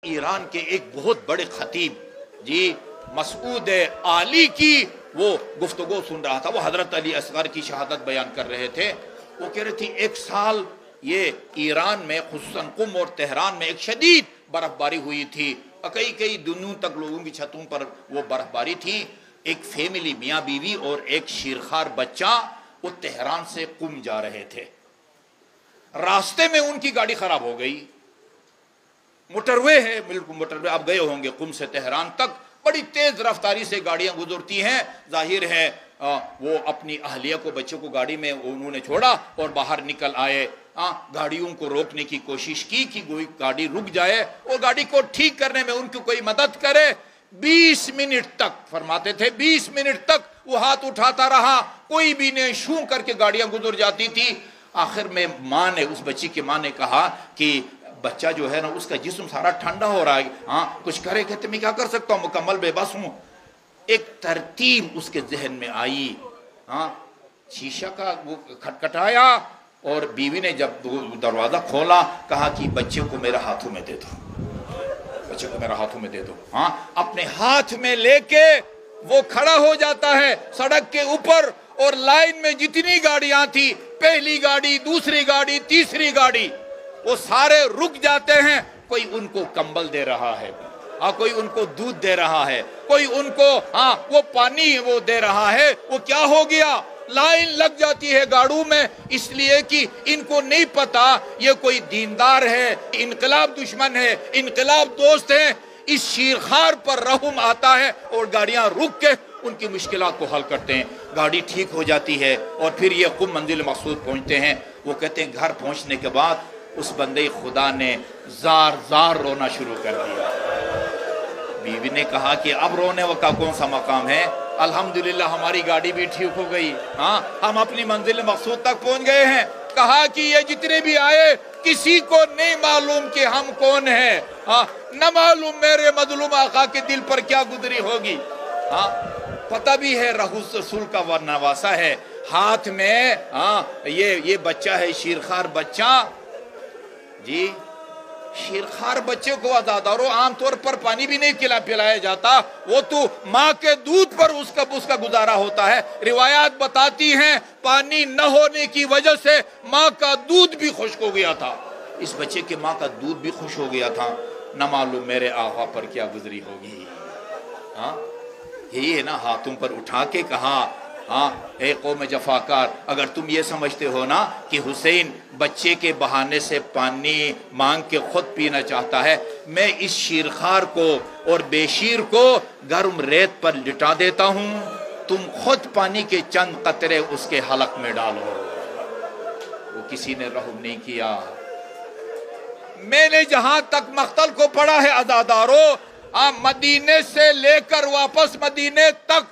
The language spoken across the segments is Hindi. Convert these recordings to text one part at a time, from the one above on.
ईरान के एक बहुत बड़े खतीब जी मसूद आली की वो गुफ्तगू सुन रहा था। वो हजरत अली असगर की शहादत बयान कर रहे थे। वो कह रही थी एक साल ये ईरान में खुसूसन कुम और तेहरान में एक शदीद बर्फबारी हुई थी। कई कई दिनों तक लोगों की छतों पर वो बर्फबारी थी। एक फैमिली मियाँ बीवी और एक शीरखार बच्चा वो तेहरान से कुम जा रहे थे। रास्ते में उनकी गाड़ी खराब हो गई। मोटरवे है, बिल्कुल मोटरवे, आप गए होंगे कुम से तेहरान तक बड़ी तेज रफ्तारी से गाड़ियां गुजरती हैं। जाहिर है वो अपनी अहलिया को, बच्चों को गाड़ी में उन्होंने छोड़ा और बाहर निकल आए। गाड़ियों को रोकने की कोशिश की कि कोई गाड़ी रुक जाए और गाड़ी को ठीक करने में उनको कोई मदद करे। 20 मिनट तक, फरमाते थे 20 मिनट तक वो हाथ उठाता रहा, कोई भी नहीं, शू करके गाड़ियां गुजर जाती थी। आखिर में माँ ने, उस बच्ची की माँ ने कहा कि बच्चा जो है ना उसका जिस्म सारा ठंडा हो रहा है, हाँ कुछ करे। कहते मैं क्या कर सकता हूँ, मुकम्मल बेबस हूँ। एक तरतीब उसके जहन में आई। हाँ, शीशा का वो खटखटाया और बीवी ने जब दरवाजा खोला कहा कि बच्चे को मेरे हाथों में दे दो, बच्चे को मेरे हाथों में दे दो। हाँ, अपने हाथ में लेके वो खड़ा हो जाता है सड़क के ऊपर और लाइन में जितनी गाड़ियां थी, पहली गाड़ी, दूसरी गाड़ी, तीसरी गाड़ी, वो सारे रुक जाते हैं। कोई उनको कंबल दे रहा है, हाँ कोई उनको दूध दे रहा है, कोई उनको हाँ वो पानी वो दे रहा है। वो क्या हो गया, लाइन लग जाती है गाड़ियों में, इसलिए कि इनको नहीं पता ये कोई दीनदार है, इनकलाब दुश्मन है, इनकलाब दोस्त है। इस शीरखार पर रहम आता है और गाड़ियां रुक के उनकी मुश्किलात को हल करते हैं। गाड़ी ठीक हो जाती है और फिर ये कुम मंजिल मकसूद पहुंचते हैं। वो कहते हैं घर पहुंचने के बाद उस बंदे खुदा ने जार जार रोना शुरू कर दिया। बीवी ने कहा कि अब रोने का कौन सा मकाम है, अल्हम्दुलिल्लाह हमारी गाड़ी भी ठीक हो गई, हाँ हम अपनी मंजिल मकसूद तक पहुंच गए हैं। कहा कि ये जितने भी आए किसी को नहीं मालूम कि हम कौन हैं, हाँ न मालूम मेरे मजलूम आका के दिल पर क्या गुजरी होगी। हाँ, पता भी है रहूस रसूल का वर नवासा है, हाथ में हाँ ये बच्चा है, शीरखार बच्चा जी। शीरखार बच्चे को अज़ादारों आमतौर पर पानी भी नहीं पिलाया जाता, वो तो माँ के दूध पर उसका गुजारा होता है। रिवायात बताती हैं पानी न होने की वजह से माँ का दूध भी खुश्क हो गया था। इस बच्चे के माँ का दूध भी खुश हो गया था। न मालूम मेरे आका पर क्या गुजरी होगी। हाँ, यही है ना, हाथों पर उठा के कहा, हाँ ए कौम जफाकार, अगर तुम ये समझते हो ना कि हुसैन बच्चे के बहाने से पानी मांग के खुद पीना चाहता है, मैं इस शीरखार को और बेशीर को गर्म रेत पर लिटा देता हूँ, तुम खुद पानी के चंद कतरे उसके हलक में डालो। वो किसी ने रहम नहीं किया। मैंने जहां तक मख्तल को पढ़ा है अज़ादारों, मदीने से लेकर वापस मदीने तक,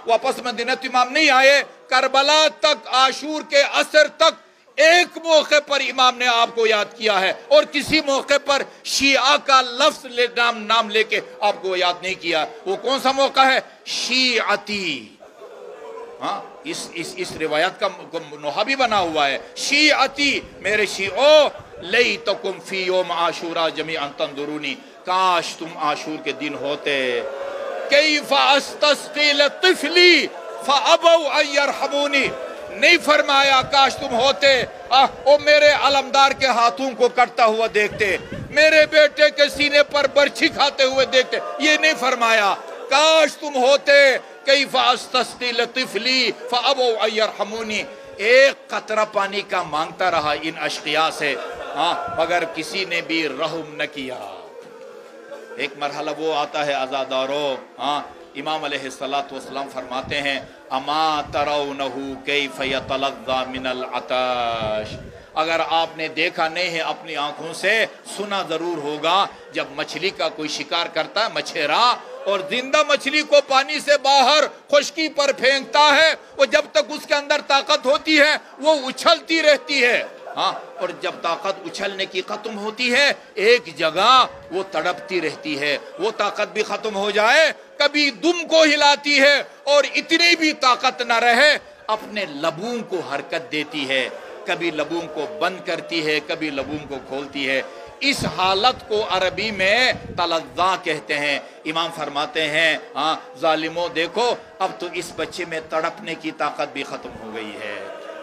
वापस मदीना तो इमाम नहीं आए, करबला तक, आशूर के असर तक एक मौके पर इमाम ने आपको याद किया है और किसी मौके पर शिया का लफ्ज नाम लेके आपको याद नहीं किया। वो कौन सा मौका है, शियाती। हाँ, इस रिवायत का नोहा भी बना हुआ है, शियाती, मेरे शिओ लई तो कुम फी योम आशूरा जमी अंतंदुरूनी, काश तुम आशूर के दिन होते। नहीं फरमाया काश तुम होते ओ मेरे अलमदार के हाथों को कटता हुआ देखते, मेरे बेटे के सीने पर बर्छी खाते हुए देखते। ये नहीं फरमाया काश तुम होते। एक कतरा पानी का मांगता रहा इन अशकिया से, हाँ मगर किसी ने भी रहम न किया। एक मरहला वो आता है अज़ादारों, हाँ इमाम अलैहिस्सलातु वस्सलाम फरमाते हैं, अमा तरौनहु कैफ यतलज़्ज़ा मिनल अताश। अगर आपने देखा नहीं है अपनी आंखों से, सुना जरूर होगा, जब मछली का कोई शिकार करता है मछेरा और जिंदा मछली को पानी से बाहर खुश्की पर फेंकता है, वो जब तक उसके अंदर ताकत होती है वो उछलती रहती है, हाँ, और जब ताकत उछलने की खत्म होती है एक जगह वो तड़पती रहती है। वो ताकत भी खत्म हो जाए, कभी दुम को हिलाती है और इतनी भी ताकत न रहे अपने लबों को हरकत देती है, कभी लबों को बंद करती है, कभी लबों को खोलती है। इस हालत को अरबी में तलज़्ज़ा कहते हैं। इमाम फरमाते हैं, हाँ जालिमों देखो, अब तो इस बच्चे में तड़पने की ताकत भी ख़त्म हो गई है।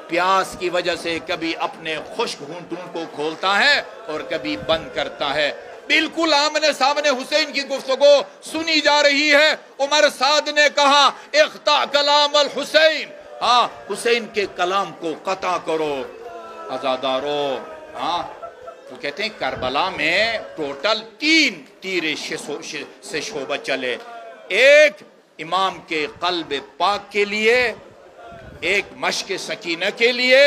प्यास की वजह से कभी अपने खुश्क होंठों को खोलता है और कभी बंद करता है। बिल्कुल आमने सामने हुसैन की गुफ्तगू सुनी जा रही है। उमर साद ने कहा, इख्ता कलाम अल हुसैन, हाँ हुसैन के कलाम को कता करो अज़ादारो। हाँ वो कहते हैं करबला में टोटल 3 तीर से शोबत चले, एक इमाम के कल्ब पाक के लिए, एक मश्क सकीना के लिए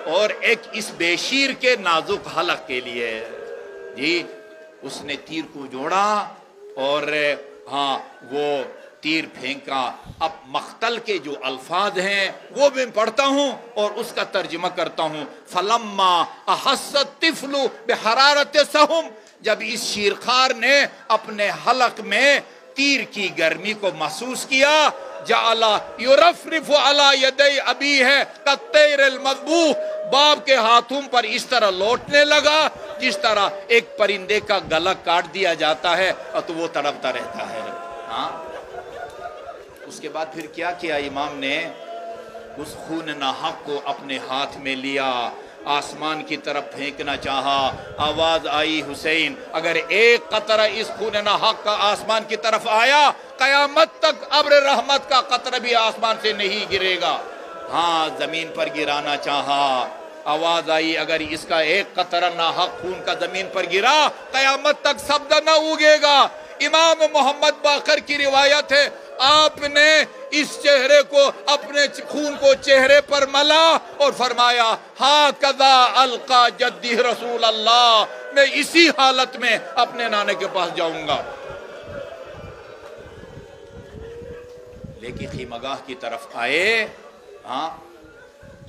और एक इस बेशीर के नाजुक हलक के लिए। जी उसने तीर को जोड़ा और हाँ वो तीर फेंका। अब मख्तल के जो अल्फाज हैं वो मैं पढ़ता हूँ और उसका तर्जुमा करता हूँ। फलम्मा अहस्सत तिफलु बिहरारत सहम, जब इस शीरखार ने अपने हलक में तीर की गर्मी को महसूस किया, जाला युरफरिफु अला यदै अबी है कत्तैरल मज़बूह, बाप के हाथों पर इस तरह लौटने लगा जिस तरह एक परिंदे का गला काट दिया जाता है और तो वो तड़पता रहता है। हाँ उसके बाद फिर क्या किया इमाम ने, उस खून नाहक को अपने हाथ में लिया, आसमान की तरफ फेंकना चाहा। आवाज आई, हुसैन अगर एक कतरा इस खून नाहक का आसमान की तरफ आया, कयामत तक अब्र रहमत का कतरा भी आसमान से नहीं गिरेगा। हाँ जमीन पर गिराना चाहा। आवाज आई, अगर इसका एक कतरा नाहक खून का जमीन पर गिरा, कयामत तक सब्दा न उगेगा। इमाम मोहम्मद बाकर की रिवायत है, आपने इस चेहरे को, अपने खून को चेहरे पर मला और फरमाया, हा कदा अलका जद्दी रसूल अल्लाह, मैं इसी हालत में अपने नाने के पास जाऊंगा। लेकिन खीमगाह की तरफ आए, हाँ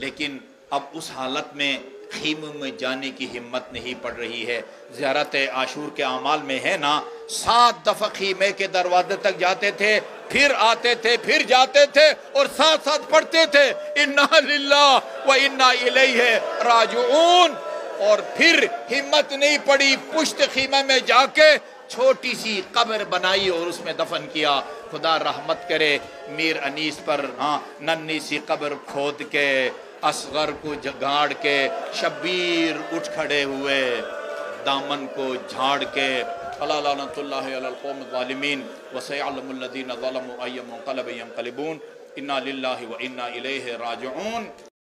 लेकिन अब उस हालत में खीमे में जाने की हिम्मत नहीं पड़ रही है। ज़ियारत आशूर के अमाल में है ना, 7 दफ़ा खीमे के दरवाजे तक जाते थे, फिर आते थे, फिर जाते थे और साथ साथ पढ़ते थे इन्ना लिल्लाह व इन्ना इलैहि राजिऊन। और फिर हिम्मत नहीं पड़ी, पुश्त खीमे में जाके छोटी सी कब्र बनाई और उसमें दफन किया। खुदा रहमत करे मीर अनीस पर, हाँ नन्ही सी कब्र खोद के असगर को गाड़ के शब्बीर उठ खड़े हुए, दामन को झाड़ के, अला लानतुल्लाहि अलल कौम ज़ालिमीन व सयअलमुल लज़ीना ज़लमू अय्युम मुनक़लबिन यनक़लिबून, इन्ना लिल्लाहि व इन्ना इलैहि राजिऊन।